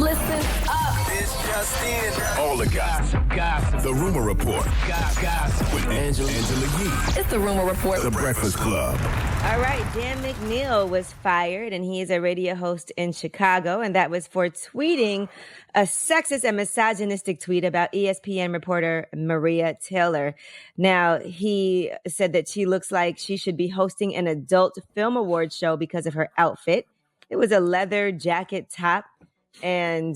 Listen up. This just in. All the gossip. The Rumor Report. Gossip. With Angela Yee. It's the Rumor Report. The Breakfast Club. All right, Dan McNeil was fired, and he is a radio host in Chicago, and that was for tweeting a sexist and misogynistic tweet about ESPN reporter Maria Taylor. Now, he said that she looks like she should be hosting an adult film award show because of her outfit. It was a leather jacket top, and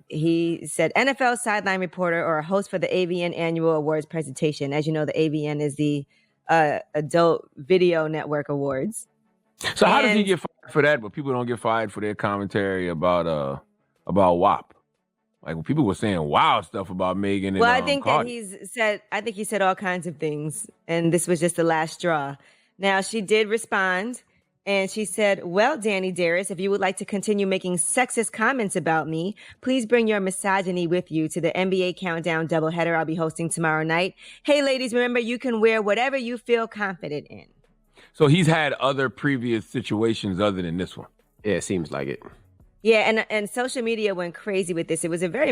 he said NFL sideline reporter or a host for the AVN annual awards presentation. As you know, the AVN is the Adult Video Network Awards. So how does he get fired for that, but people don't get fired for their commentary about WAP? Like when people were saying wild stuff about Megan and well, I think Cardi. that he said all kinds of things, and this was just the last straw. Now, she did respond, and she said, well, Danny Darris, if you would like to continue making sexist comments about me, please bring your misogyny with you to the NBA Countdown doubleheader I'll be hosting tomorrow night. Hey, ladies, remember, you can wear whatever you feel confident in. So he's had other previous situations other than this one. Yeah, it seems like it. Yeah, and social media went crazy with this. It was a very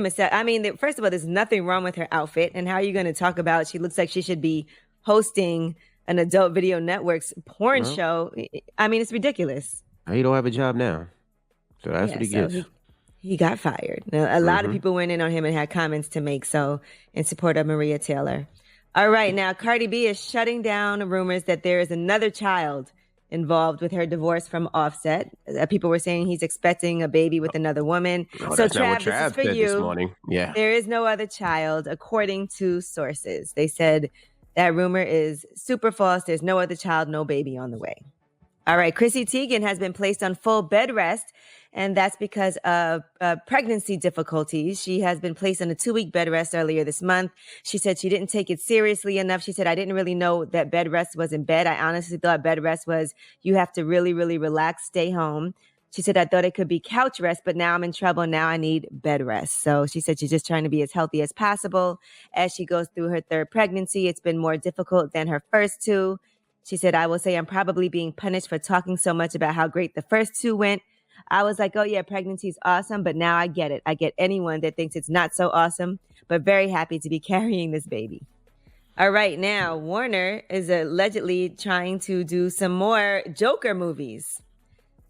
first of all, there's nothing wrong with her outfit. And how are you going to talk about she looks like she should be hosting an Adult Video Network's porn show? I mean, it's ridiculous. He don't have a job now. So that's what he gets. He got fired. Now, a lot of people went in on him and had comments to make in support of Maria Taylor. All right, now Cardi B is shutting down rumors that there is another child involved with her divorce from Offset. People were saying he's expecting a baby with another woman. So Trav, this is for you. This morning. Yeah. There is no other child, according to sources. They said that rumor is super false. There's no other child, no baby on the way. All right, Chrissy Teigen has been placed on full bed rest, and that's because of pregnancy difficulties. She has been placed on a 2-week bed rest earlier this month. She said she didn't take it seriously enough. She said, I didn't really know that bed rest was in bed. I honestly thought bed rest was you have to really, really relax, stay home. She said, I thought it could be couch rest, but now I'm in trouble. Now I need bed rest. So she said she's just trying to be as healthy as possible as she goes through her third pregnancy. It's been more difficult than her first two. She said, I will say I'm probably being punished for talking so much about how great the first two went. I was like, oh yeah, pregnancy is awesome, but now I get it. I get anyone that thinks it's not so awesome, but very happy to be carrying this baby. All right, now Warner is allegedly trying to do some more Joker movies.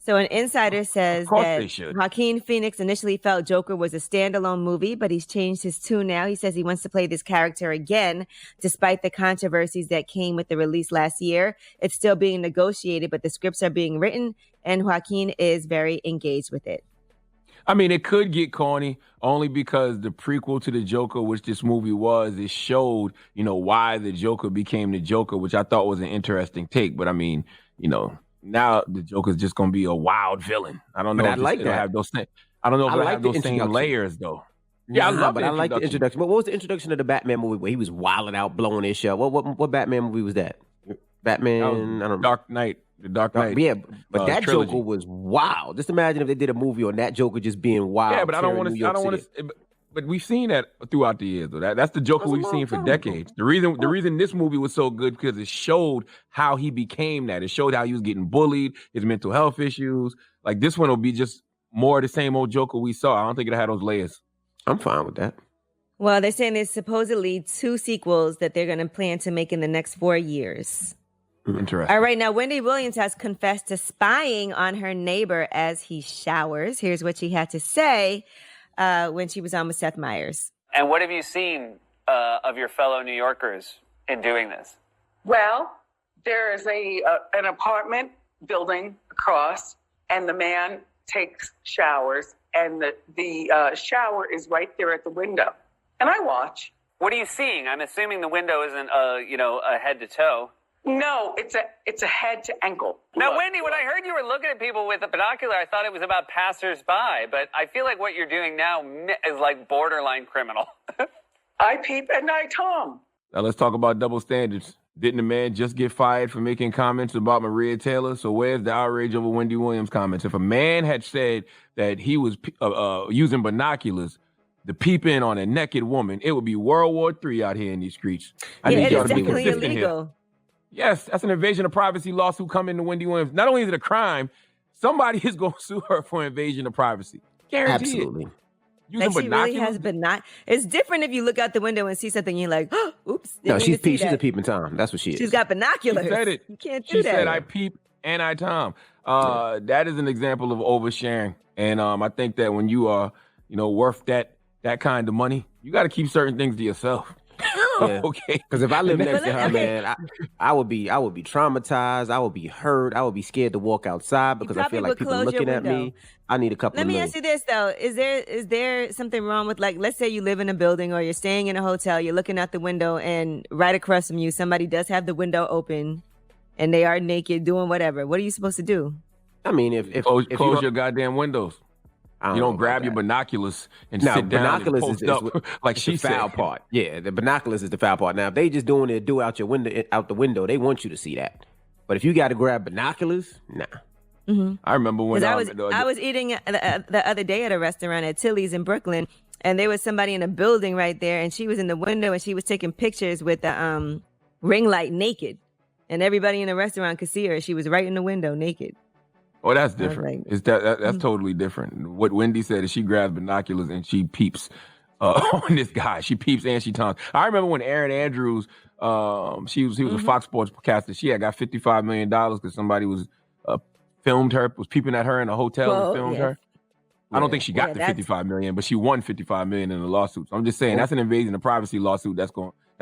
So an insider says that Joaquin Phoenix initially felt Joker was a standalone movie, but he's changed his tune now. He says he wants to play this character again, despite the controversies that came with the release last year. It's still being negotiated, but the scripts are being written, and Joaquin is very engaged with it. I mean, it could get corny only because the prequel to the Joker, which this movie was, it showed, why the Joker became the Joker, which I thought was an interesting take. But I mean, now the Joker's just going to be a wild villain. I don't know. But I like that. Have those I don't know if it'll have those same layers, though. Yeah, I like the introduction. But what was the introduction of the Batman movie where he was wilding out, blowing his shell? What Batman movie was that? Batman, I don't know. Dark Knight. The Dark Knight. Yeah, but that trilogy. Joker was wild. Just imagine if they did a movie on that Joker just being wild. Yeah, but I don't want to. But we've seen that throughout the years, though. That's the Joker we've seen for decades. The reason this movie was so good because it showed how he became that. It showed how he was getting bullied, his mental health issues. Like this one will be just more of the same old Joker we saw. I don't think it'll have those layers. I'm fine with that. Well, they're saying there's supposedly 2 sequels that they're going to plan to make in the next 4 years. Interesting. All right, now Wendy Williams has confessed to spying on her neighbor as he showers. Here's what she had to say when she was on with Seth Meyers. And what have you seen of your fellow New Yorkers in doing this? Well, there is an apartment building across, and the man takes showers, and the shower is right there at the window. And I watch. What are you seeing? I'm assuming the window isn't, a head to toe. No, it's a head to ankle. Now, Wendy, when I heard you were looking at people with a binocular, I thought it was about passersby, but I feel like what you're doing now is like borderline criminal. I peep at night, Tom. Now let's talk about double standards. Didn't the man just get fired for making comments about Maria Taylor? So where's the outrage over Wendy Williams' comments? If a man had said that he was using binoculars to peep in on a naked woman, it would be World War III out here in these streets. It is definitely illegal. Yes, that's an invasion of privacy lawsuit coming to Wendy Williams. Not only is it a crime, somebody is going to sue her for invasion of privacy. Guaranteed. Absolutely. using Like she binoculars. really has It's different if you look out the window and see something and you're like, oh, oops. No, didn't even see she's a that. peeping Tom. That's what she is. She's got binoculars. She said it. You can't do She that. said, "I peep and I Tom." That is an example of oversharing, and I think that when you are, worth that kind of money, you got to keep certain things to yourself. Yeah. Okay. Because if I lived next to her, Okay. man, I would be traumatized. I would be hurt. I would be scared to walk outside because I feel probably like would people close your looking at me. window. I need a couple Let of me million. ask you this though: is there something wrong with, like, let's say you live in a building or you're staying in a hotel, you're looking out the window, and right across from you, somebody does have the window open, and they are naked doing whatever. What are you supposed to do? I mean, if Close you don't- your goddamn windows. I You know don't about grab your that. binoculars and No, sit down binoculars and is post up like it's she the foul said. part. Yeah, the binoculars is the foul part. Now, if they just doing it out the window, they want you to see that. But if you got to grab binoculars, nah. I remember when Because I was eating the other day at a restaurant at Tilly's in Brooklyn, and there was somebody in a building right there, and she was in the window and she was taking pictures with the ring light naked, and everybody in the restaurant could see her. She was right in the window naked. Oh, that's I was different. like, It's that's totally different. What Wendy said is she grabs binoculars and she peeps on this guy. She peeps and she taunts. I remember when Erin Andrews, he was a Fox Sports caster. She had got $55 million because somebody was filmed her, was peeping at her in a hotel Well, and filmed yeah. her. I don't think she got the that's- 55 million, but she won 55 million in the lawsuit. So I'm just saying that's an invasion of privacy lawsuit that's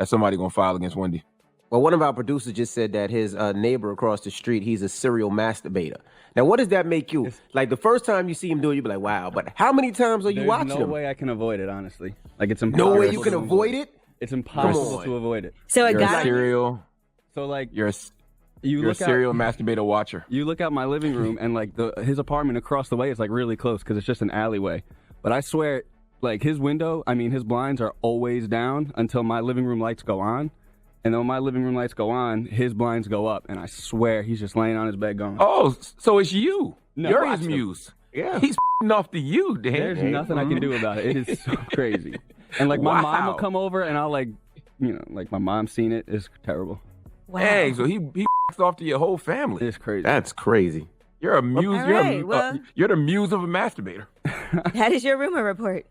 somebody gonna file against Wendy. Well, one of our producers just said that his neighbor across the street, he's a serial masturbator. Now, what does that make you? Like, the first time you see him do it, you be like, wow. But how many times are you There's watching no him? way I can avoid it, honestly. Like, it's impossible. No way you can avoid it? It's impossible on. to avoid it. So it You're got a serial. So, like, You're a you you're a look serial out, masturbator watcher. you look out my living room, and like his apartment across the way is like really close because it's just an alleyway. But I swear, like his blinds are always down until my living room lights go on. And then when my living room lights go on, his blinds go up, and I swear he's just laying on his bed going. Oh, so it's you. No. You're Watch his him. muse. Yeah. He's off to you, Dan. There's nothing I can do about it. It is so crazy. And like my mom will Wow. come over, and I'll like my mom's seen it. It's terrible. wow. Hey, so he off to your whole family. It's crazy. That's crazy. You're a muse. All right, well- You're the muse of a masturbator. That is your rumor report.